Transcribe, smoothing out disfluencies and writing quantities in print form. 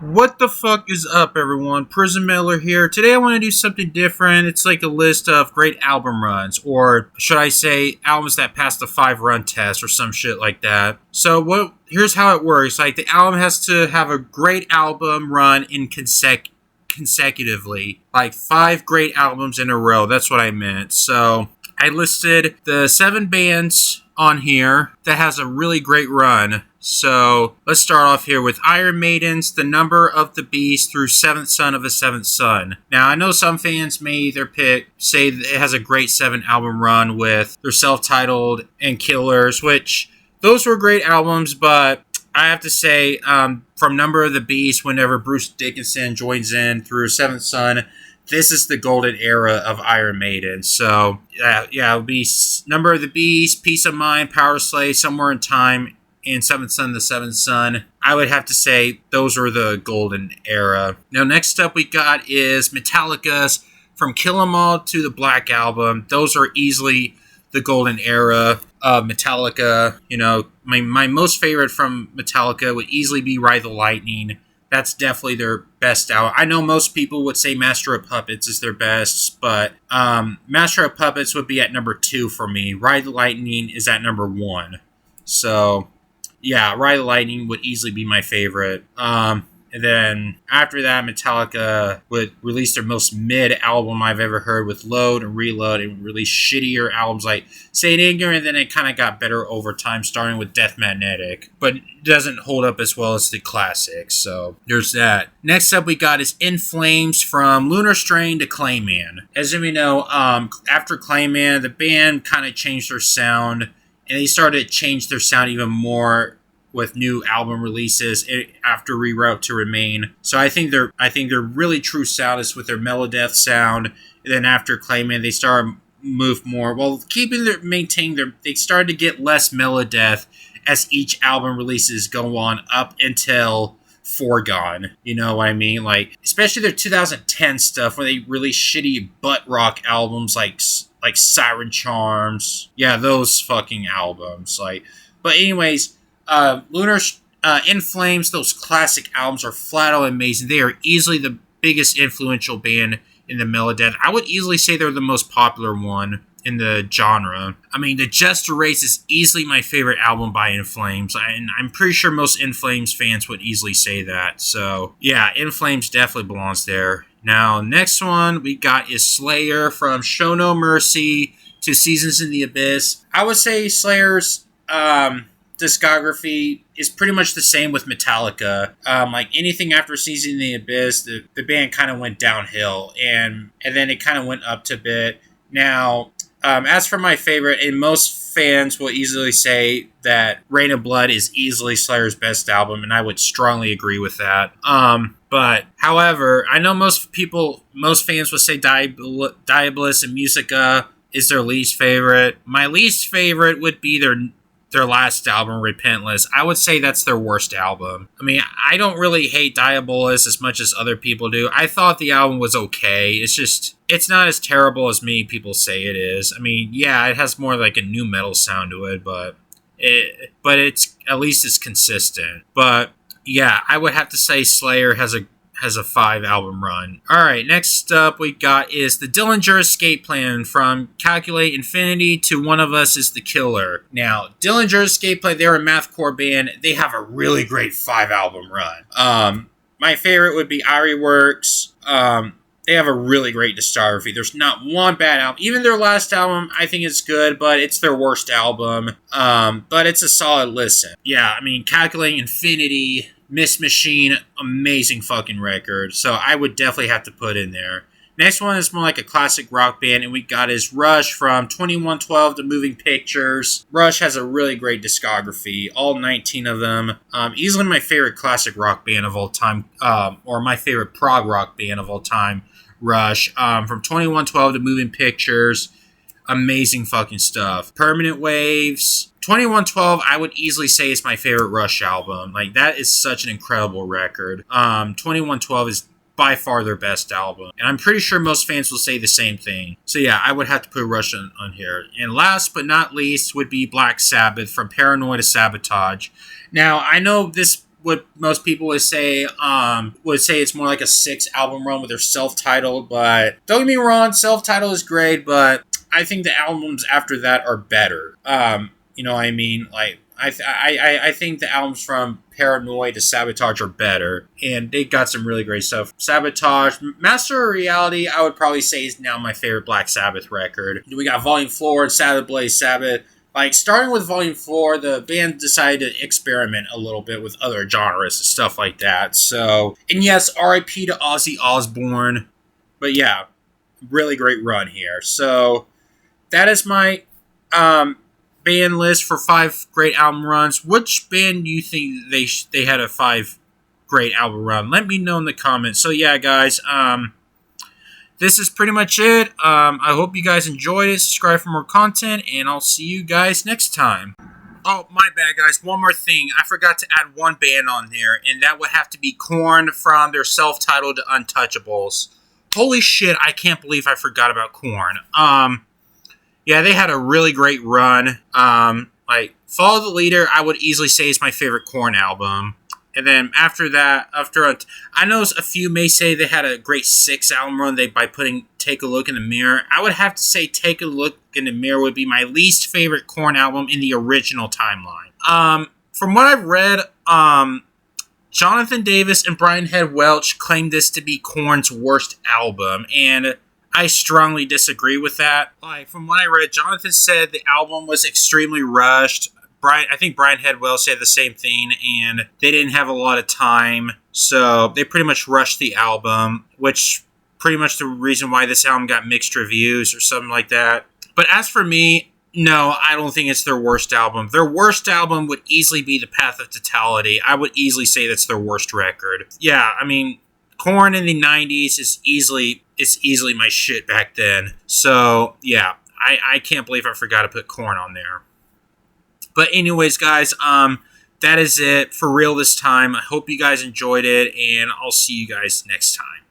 What the fuck is up, everyone? Prison Miller here. Today I want to do something different. It's like a list of great album runs, or should I say, albums that passed the 5 run test, or some shit like that. So here's how it works. Like, the album has to have a great album run in consecutively. Like, 5 great albums in a row. That's what I meant. So, I listed the 7 bands on here that has a really great run. So let's start off here with Iron Maiden's The Number of the Beast through Seventh Son of a Seventh Son. Now, I know some fans may either say that it has a great 7 album run with their self-titled and Killers, which those were great albums, but I have to say, from Number of the Beast, whenever Bruce Dickinson joins in through Seventh Son, this is the golden era of Iron Maiden. So, it'll be Number of the Beast, Peace of Mind, Power Slave, Somewhere in Time, and Seventh Son, the Seventh Son. I would have to say those are the golden era. Now, next up we got is Metallica's From Kill 'Em All to the Black Album. Those are easily the golden era of Metallica. You know, my most favorite from Metallica would easily be Ride the Lightning. That's definitely their best album. I know most people would say Master of Puppets is their best, but Master of Puppets would be at number 2 for me. Ride the Lightning is at number 1. So, yeah, Ride the Lightning would easily be my favorite. And then after that, Metallica would release their most mid album I've ever heard with Load and Reload, and release shittier albums like Saint Anger, and then it kind of got better over time, starting with Death Magnetic. But it doesn't hold up as well as the classics, so there's that. Next up we got is In Flames from Lunar Strain to Clayman. As we know, after Clayman, the band kind of changed their sound, and they started to change their sound even more with new album releases after Reroute to Remain. So I think their really true sound is with their Melodeath sound. And then after Clayman, they started move more. Well, they started to get less Melodeath as each album releases go on up until Foregone. You know what I mean? Like, especially their 2010 stuff where they released shitty butt rock albums like Siren Charms. Yeah, those fucking albums. But anyways, In Flames, those classic albums are flat out amazing. They are easily the biggest influential band in the Melodeath. I would easily say they're the most popular one in the genre. I mean, The Just Race is easily my favorite album by In Flames, and I'm pretty sure most In Flames fans would easily say that. So, yeah, In Flames definitely belongs there. Now, next one we got is Slayer, from Show No Mercy to Seasons in the Abyss. I would say Slayer's discography is pretty much the same with Metallica. Like anything after Season in the Abyss, the band kind of went downhill, and then it kind of went up to bit. Now, as for my favorite, and most fans will easily say that Reign of Blood is easily Slayer's best album, and I would strongly agree with that. But, however, I know most fans would say Diabolus and Musica is their least favorite. My least favorite would be their last album, Repentless. I would say that's their worst album. I mean, I don't really hate Diabolus as much as other people do. I thought the album was okay. It's not as terrible as many people say it is. I mean, yeah, it has more like a new metal sound to it, but it's at least it's consistent. But yeah, I would have to say Slayer has a 5-album run. Alright, next up we got is the Dillinger Escape Plan, from Calculate Infinity to One of Us is the Killer. Now, Dillinger Escape Plan, they're a mathcore band. They have a really great 5-album run. My favorite would be Irie Works. They have a really great discography. There's not one bad album. Even their last album, I think is good, but it's their worst album. But it's a solid listen. Yeah, I mean, Calculating Infinity, Miss Machine, amazing fucking record. So I would definitely have to put in there. Next one is more like a classic rock band, and we got is Rush, from 2112 to Moving Pictures. Rush has a really great discography, all 19 of them. Easily my favorite classic rock band of all time, or my favorite prog rock band of all time, Rush. From 2112 to Moving Pictures, amazing fucking stuff. Permanent Waves, 2112, I would easily say is my favorite Rush album. Like, that is such an incredible record. 2112 is by far their best album, and I'm pretty sure most fans will say the same thing. So yeah, I would have to put Rush on here. And last but not least would be Black Sabbath, from Paranoid to Sabotage. Now, I know this what most people would say it's more like a 6 album run with their self-titled. But don't get me wrong, self-titled is great, but I think the albums after that are better. You know what I mean? Like I think the albums from Paranoid to Sabotage are better, and they got some really great stuff. Sabotage, Master of Reality, I would probably say is now my favorite Black Sabbath record. We got Volume 4 and Sabbath Blaze Sabbath. Like, starting with Volume 4, the band decided to experiment a little bit with other genres and stuff like that. So, and yes, R.I.P. to Ozzy Osbourne. But yeah, really great run here. So, that is my band list for 5 great album runs. Which band do you think they had a 5 great album run? Let me know in the comments. So yeah, guys, this is pretty much it. I hope you guys enjoyed it. Subscribe for more content, and I'll see you guys next time. Oh, my bad, guys. One more thing. I forgot to add one band on there, and that would have to be Korn from their self-titled Untouchables. Holy shit, I can't believe I forgot about Korn. Yeah, they had a really great run. Like, Follow the Leader, I would easily say is my favorite Korn album. And then after that, I know a few may say they had a great 6 album run by putting Take a Look in the Mirror. I would have to say Take a Look in the Mirror would be my least favorite Korn album in the original timeline. From what I've read, Jonathan Davis and Brian Head Welch claimed this to be Korn's worst album, and I strongly disagree with that. Like, from what I read, Jonathan said the album was extremely rushed. I think Brian Head Welch said the same thing, and they didn't have a lot of time, so they pretty much rushed the album, which pretty much the reason why this album got mixed reviews or something like that. But as for me, no, I don't think it's their worst album. Their worst album would easily be The Path of Totality. I would easily say that's their worst record. Yeah, I mean, Korn in the 90s is easily my shit back then. So, yeah, I can't believe I forgot to put Korn on there. But anyways, guys, that is it for real this time. I hope you guys enjoyed it, and I'll see you guys next time.